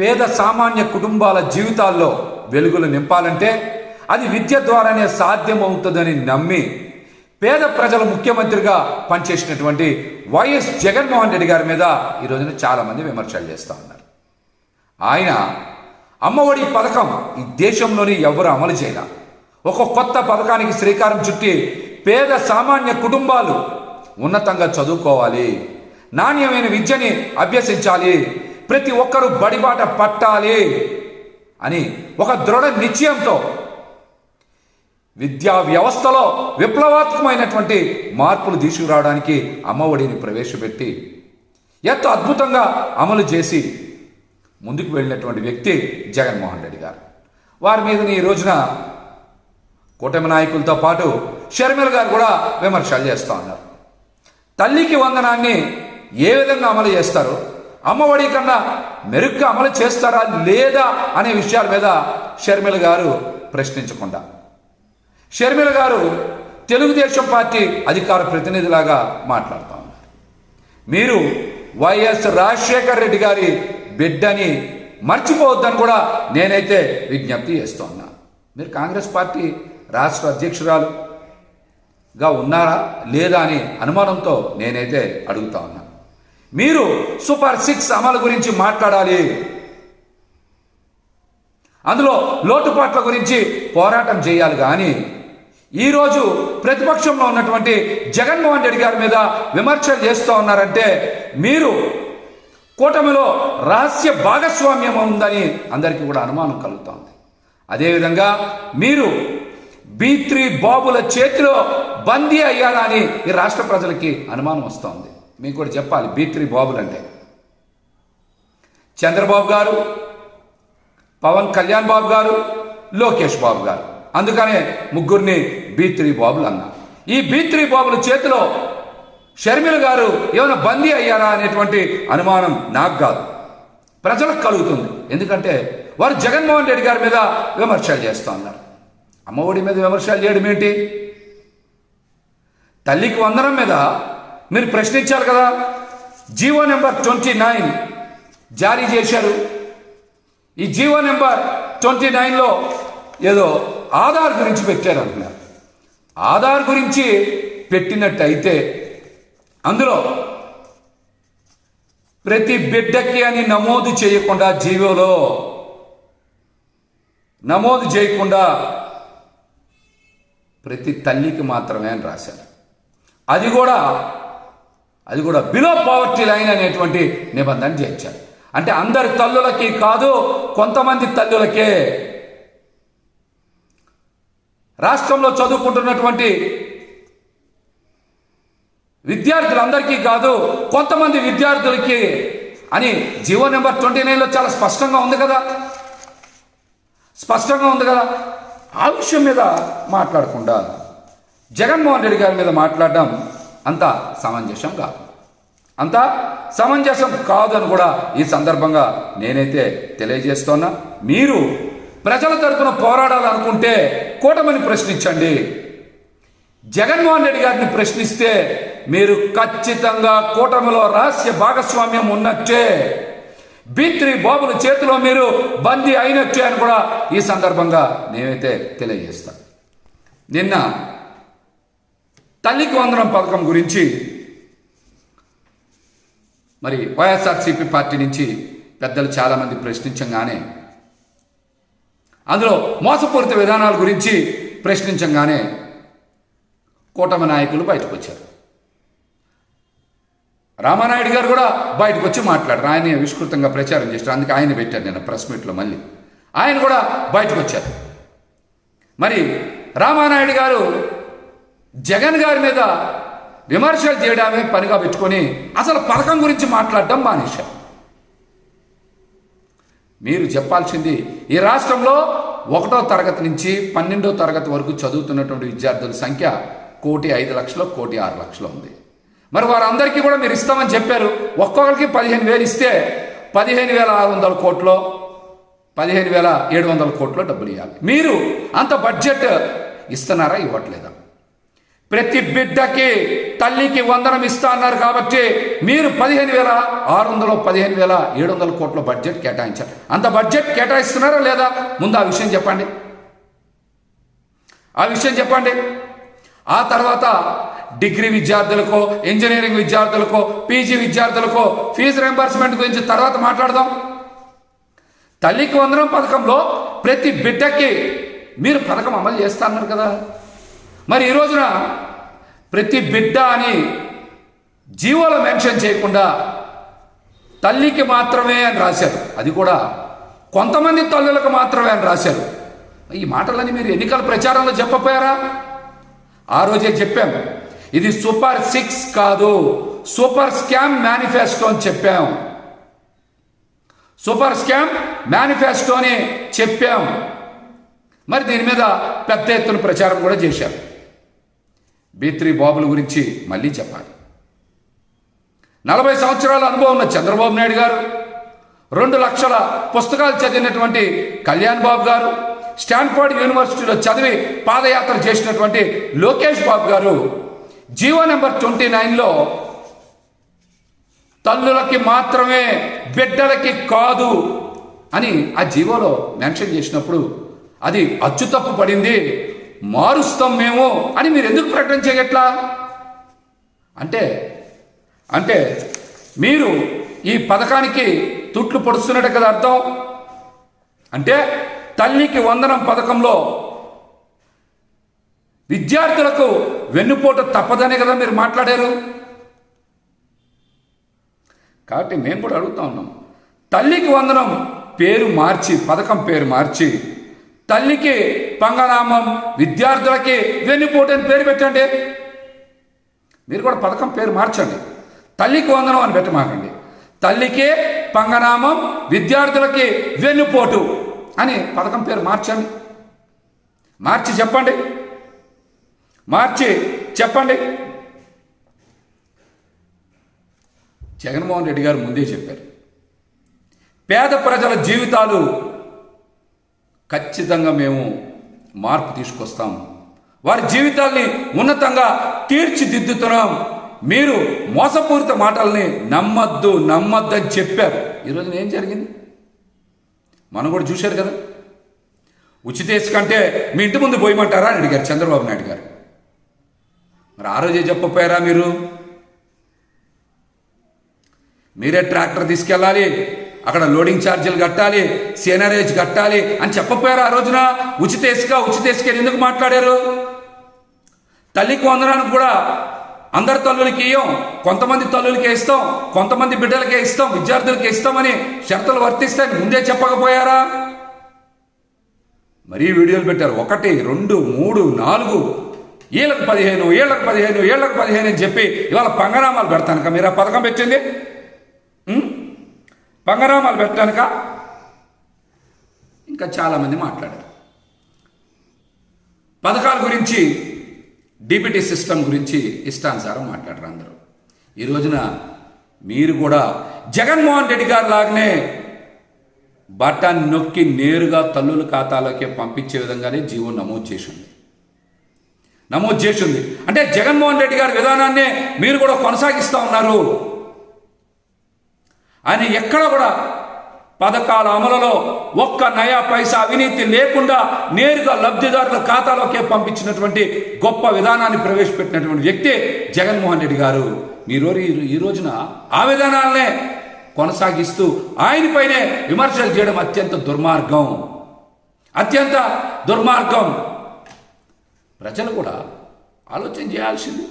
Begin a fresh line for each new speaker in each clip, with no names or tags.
పేద సామాన్య కుటుంబాల జీవితాల్లో వెలుగులు నింపాలంటే అది విద్య ద్వారానే సాధ్యమవుతుందని నమ్మి పేద ప్రజల ముఖ్యమంత్రిగా పనిచేసినటువంటి వైఎస్ జగన్మోహన్ రెడ్డి గారి మీద ఈ రోజున చాలామంది విమర్శలు చేస్తూ ఉన్నారు. ఆయన అమ్మఒడి పథకం ఈ దేశంలోని ఎవరు అమలు చేయాల, ఒక కొత్త పథకానికి శ్రీకారం చుట్టి పేద సామాన్య కుటుంబాలు ఉన్నతంగా చదువుకోవాలి, నాణ్యమైన విద్యని అభ్యసించాలి, ప్రతి ఒక్కరూ బడిబాట పట్టాలి అని ఒక దృఢ నిశ్చయంతో విద్యా వ్యవస్థలో విప్లవాత్మకమైనటువంటి మార్పులు తీసుకురావడానికి అమ్మఒడిని ప్రవేశపెట్టి ఎంతో అద్భుతంగా అమలు చేసి ముందుకు వెళ్ళినటువంటి వ్యక్తి జగన్మోహన్ రెడ్డి గారు. వారి మీద ఈ రోజున కూటమి నాయకులతో పాటు షర్మిల గారు కూడా విమర్శలు చేస్తూ ఉన్నారు. తల్లికి వందనాన్ని ఏ విధంగా అమలు చేస్తారు, అమ్మఒడి కన్నా మెరుగ్గా అమలు చేస్తారా లేదా అనే విషయాల మీద షర్మిల గారు ప్రశ్నించకుండా, షర్మిల గారు తెలుగుదేశం పార్టీ అధికార ప్రతినిధిలాగా మాట్లాడుతూ ఉన్నారు. మీరు వైఎస్ రాజశేఖర్ రెడ్డి గారి బిడ్డని మర్చిపోవద్దని కూడా నేనైతే విజ్ఞప్తి చేస్తూ ఉన్నా. మీరు కాంగ్రెస్ పార్టీ రాష్ట్ర అధ్యక్షురాలుగా ఉన్నారా లేదా అని అనుమానంతో నేనైతే అడుగుతా ఉన్నా. మీరు సూపర్ 6 అమలు గురించి మాట్లాడాలి, అందులో లోటుపాట్ల గురించి పోరాటం చేయాలి. కానీ ఈరోజు ప్రతిపక్షంలో ఉన్నటువంటి జగన్మోహన్ రెడ్డి గారి మీద విమర్శలు చేస్తూ ఉన్నారంటే మీరు కూటమిలో రహస్య భాగస్వామ్యం ఉందని అందరికీ కూడా అనుమానం కలుగుతోంది. అదేవిధంగా మీరు B3 బాబుల చేతిలో బందీ అయ్యారా అని ఈ రాష్ట్ర ప్రజలకి అనుమానం వస్తోంది. మీకు కూడా చెప్పాలి, B3 బాబులు అంటే చంద్రబాబు గారు, పవన్ కళ్యాణ్ బాబు గారు, లోకేష్ బాబు గారు. అందుకనే ముగ్గురిని B3 బాబులు అన్నా. ఈ B3 బాబుల చేతిలో షర్మిల గారు ఏమైనా బందీ అయ్యారా అనేటువంటి అనుమానం నాకు కాదు, ప్రజలకు కలుగుతుంది. ఎందుకంటే వారు జగన్మోహన్ రెడ్డి గారి మీద విమర్శలు చేస్తూ ఉన్నారు. అమ్మఒడి మీద విమర్శలు చేయడం ఏంటి? తల్లికి వందనం మీద మీరు ప్రశ్నించారు కదా. జీవో నెంబర్ 29 జారీ చేశారు. ఈ జీవో నెంబర్ 29లో ఏదో ఆధార్ గురించి పెట్టారు అనుకున్నారు. ఆధార్ గురించి పెట్టినట్టయితే అందులో ప్రతి బిడ్డకి అని నమోదు చేయకుండా, జీవోలో నమోదు చేయకుండా ప్రతి తల్లికి మాత్రమే అని రాశారు. అది కూడా బిలో పావర్టీ లైన్ అనేటువంటి నిబంధన చేర్చారు. అంటే అందరి తల్లులకి కాదు, కొంతమంది తల్లులకే. రాష్ట్రంలో చదువుకుంటున్నటువంటి విద్యార్థులందరికీ కాదు, కొంతమంది విద్యార్థులకి అని జీవో నెంబర్ 29లో చాలా స్పష్టంగా ఉంది కదా. ఆ విషయం మీద మాట్లాడకుండా జగన్మోహన్ రెడ్డి గారి మీద మాట్లాడడం అంత సమంజసం కాదు అని కూడా ఈ సందర్భంగా నేనైతే తెలియజేస్తున్నా. మీరు ప్రజల తరపున పోరాడాలనుకుంటే కూటమిని ప్రశ్నించండి. జగన్మోహన్ రెడ్డి గారిని ప్రశ్నిస్తే మీరు ఖచ్చితంగా కూటమిలో రహస్య భాగస్వామ్యం ఉన్నట్టే, B3 బాబుల చేతిలో మీరు బందీ అయినట్టే అని కూడా ఈ సందర్భంగా నేనైతే తెలియజేస్తాను. నిన్న తల్లికి వందనం పథకం గురించి మరి వైఎస్ఆర్సీపీ పార్టీ నుంచి పెద్దలు చాలామంది ప్రశ్నించగానే, అందులో మోసపూరిత విధానాల గురించి ప్రశ్నించగానే కూటమి నాయకులు బయటకు వచ్చారు. రామానాయుడు గారు కూడా బయటకు వచ్చి మాట్లాడారు. ఆయన విస్తృతంగా ప్రచారం చేస్తారు. అందుకే ఆయన పెట్టారు నిన్న ప్రెస్ మీట్లో. మళ్ళీ ఆయన కూడా బయటకు వచ్చారు. మరి రామానాయుడు గారు జగన్ గారి మీద విమర్శలు చేయడమే పనిగా పెట్టుకొని అసలు పథకం గురించి మాట్లాడడం మానేశారు. మీరు చెప్పాల్సింది, ఈ రాష్ట్రంలో 1వ తరగతి నుంచి 12వ తరగతి వరకు చదువుతున్నటువంటి విద్యార్థుల సంఖ్య 1,05,00,000, 1,06,00,000 ఉంది. మరి వారందరికీ కూడా మీరు ఇస్తామని చెప్పారు. ఒక్కొక్కరికి 15,000 ఇస్తే 15,600 కోట్లు, 15,700 కోట్లు డబ్బులు ఇవ్వాలి. మీరు అంత బడ్జెట్ ఇస్తున్నారా, ఇవ్వట్లేదా? ప్రతి బిడ్డకి తల్లికి వందనం ఇస్తా అన్నారు కాబట్టి మీరు 15,600 15,700 కోట్ల బడ్జెట్ కేటాయించారు. అంత బడ్జెట్ కేటాయిస్తున్నారా లేదా? ముందు ఆ విషయం చెప్పండి. ఆ తర్వాత డిగ్రీ విద్యార్థులకో, ఇంజనీరింగ్ విద్యార్థులకో, పీజీ విద్యార్థులకో ఫీజు రింబర్స్మెంట్ గురించి తర్వాత మాట్లాడదాం. తల్లికి వందనం పథకంలో ప్రతి బిడ్డకి మీరు పథకం అమలు చేస్తా అన్నారు కదా. మరి ఈ రోజున ప్రతి బిడ్డ అని జీవోలో మెన్షన్ చేయకుండా తల్లికి మాత్రమే అని రాశారు. అది కూడా కొంతమంది తల్లులకు మాత్రమే అని రాశారు. ఈ మాటలని మీరు ఎన్నికల ప్రచారంలో చెప్పపోయారా? ఆ రోజే చెప్పాము, ఇది సూపర్ 6 కాదు, సూపర్ స్కామ్ మేనిఫెస్టో అని చెప్పాం. సూపర్ స్కామ్ మేనిఫెస్టో అని చెప్పాం. మరి దీని మీద పెద్ద ఎత్తున ప్రచారం కూడా చేశారు. B3 బాబుల గురించి మళ్ళీ చెప్పాలి. 40 సంవత్సరాల అనుభవం ఉన్న చంద్రబాబు నాయుడు గారు, 2 లక్షల పుస్తకాలు చదివినటువంటి కళ్యాణ్ బాబు గారు, స్టాన్ఫోర్డ్ యూనివర్సిటీలో చదివి పాదయాత్ర చేసినటువంటి లోకేష్ బాబు గారు జీవో నెంబర్ 29లో తల్లులకి మాత్రమే, బిడ్డలకి కాదు అని ఆ జీవోలో మెన్షన్ చేసినప్పుడు అది అచ్చుతప్పు పడింది, మారుస్తాం మేము అని మీరు ఎందుకు ప్రకటన చేయట్లా? అంటే మీరు ఈ పథకానికి తుట్లు పొడుస్తున్నట్టు కదా అర్థం. అంటే తల్లికి వందనం పథకంలో విద్యార్థులకు వెన్నుపోటు తప్పదనే కదా మీరు మాట్లాడారు. కాబట్టి మేము కూడా అడుగుతా ఉన్నాం, తల్లికి వందనం పేరు మార్చి, పథకం పేరు మార్చి తల్లికి పంగనామం, విద్యార్థులకి వెన్నుపోటు అని పేరు పెట్టండి. మీరు కూడా పథకం పేరు మార్చండి. తల్లికి వందనం అని పెట్టమాకండి. తల్లికి పంగనామం, విద్యార్థులకి వెన్నుపోటు అని పథకం పేరు మార్చండి. మార్చి చెప్పండి. జగన్మోహన్ రెడ్డి గారు ముందే చెప్పారు, పేద ప్రజల జీవితాలు ఖచ్చితంగా మేము మార్పు తీసుకొస్తాం, వారి జీవితాల్ని ఉన్నతంగా తీర్చిదిద్దుతున్నాం, మీరు మోసపూరిత మాటల్ని నమ్మద్దు అని చెప్పారు. ఈరోజున ఏం జరిగింది మనం కూడా చూశారు కదా. ఉచిత కంటే మీ ఇంటి ముందు పోయమంటారా అని అడిగారు చంద్రబాబు నాయుడు గారు. మరి ఆ రోజే చెప్పపోయారా? మీరే ట్రాక్టర్ తీసుకెళ్ళాలి, అక్కడ లోడింగ్ ఛార్జీలు కట్టాలి, సీనరేజ్ కట్టాలి అని చెప్పపోయారు ఆ రోజున? ఉచిత ఇసుక ఎందుకు మాట్లాడారు? తల్లికి వందనానికి కూడా అందరి తల్లులకి ఇయ్యం, కొంతమంది తల్లులకే ఇస్తాం, కొంతమంది బిడ్డలకే ఇస్తాం, విద్యార్థులకే ఇస్తామని షరతులు వర్తిస్తాయని ముందే చెప్పకపోయారా? మరీ వీడియోలు పెట్టారు, 1, 2, 3, 4 ఏళ్ళకు 15 అని చెప్పి ఇవాళ పంగనామాలు పెడతానుక మీరు ఆ పథకం పెట్టింది? పంగనామాలు పెట్టడానిక? ఇంకా చాలామంది మాట్లాడారు పథకాల గురించి, డీబీటీ సిస్టమ్ గురించి ఇష్టానుసారం మాట్లాడరు అందరూ. ఈ రోజున మీరు కూడా జగన్మోహన్ రెడ్డి గారు లాగానే బటన్ నొక్కి నేరుగా తల్లుల ఖాతాలోకి పంపించే విధంగానే జీవో నమోదు చేసింది. అంటే జగన్మోహన్ రెడ్డి గారి విధానాన్నే మీరు కూడా కొనసాగిస్తూ ఉన్నారు. ఆయన ఎక్కడ కూడా పథకాల అమలులో ఒక్క నయా పైసా అవినీతి లేకుండా నేరుగా లబ్ధిదారుల ఖాతాలోకే పంపించినటువంటి గొప్ప విధానాన్ని ప్రవేశపెట్టినటువంటి వ్యక్తి జగన్మోహన్ రెడ్డి గారు. మీరు ఈ రోజున ఆ విధానాలనే కొనసాగిస్తూ ఆయనపైనే విమర్శలు చేయడం అత్యంత దుర్మార్గం. ప్రజలు కూడా ఆలోచన చేయాల్సింది.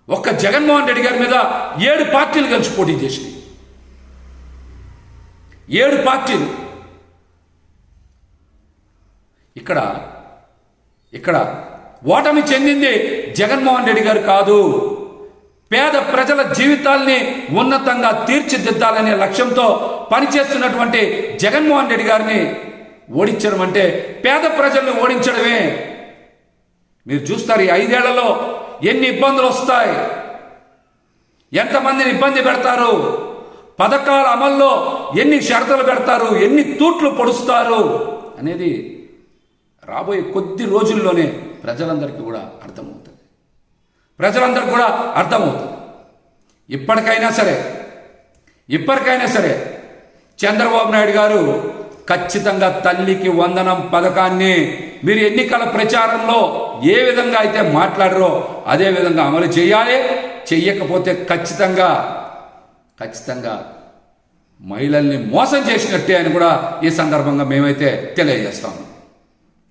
ఒక్క జగన్మోహన్ రెడ్డి గారి మీద 7 పార్టీలు కలిసి పోటీ చేసినాయి. 7 పార్టీలు. ఇక్కడ ఓటమి చెందింది జగన్మోహన్ రెడ్డి గారు కాదు. పేద ప్రజల జీవితాల్ని ఉన్నతంగా తీర్చిదిద్దాలనే లక్ష్యంతో పనిచేస్తున్నటువంటి జగన్మోహన్ రెడ్డి గారిని ఓడించడం అంటే పేద ప్రజల్ని ఓడించడమే. మీరు చూస్తారు ఈ 5 ఏళ్లలో ఎన్ని ఇబ్బందులు వస్తాయి, ఎంతమందిని ఇబ్బంది పెడతారు, పథకాల అమల్లో ఎన్ని షరతులు పెడతారు, ఎన్ని తూట్లు పొడుస్తారు అనేది రాబోయే కొద్ది రోజుల్లోనే ప్రజలందరికీ కూడా అర్థమవుతుంది. ప్రజలందరికీ కూడా అర్థమవుతుంది. ఇప్పటికైనా సరే చంద్రబాబు నాయుడు గారు ఖచ్చితంగా తల్లికి వందనం పథకాన్ని మీరు ఎన్నికల ప్రచారంలో ఏ విధంగా అయితే మాట్లాడారో అదే విధంగా అమలు చేయాలి. చెయ్యకపోతే ఖచ్చితంగా మహిళల్ని మోసం చేసినట్టే అని కూడా ఈ సందర్భంగా మేమైతే తెలియజేస్తాము.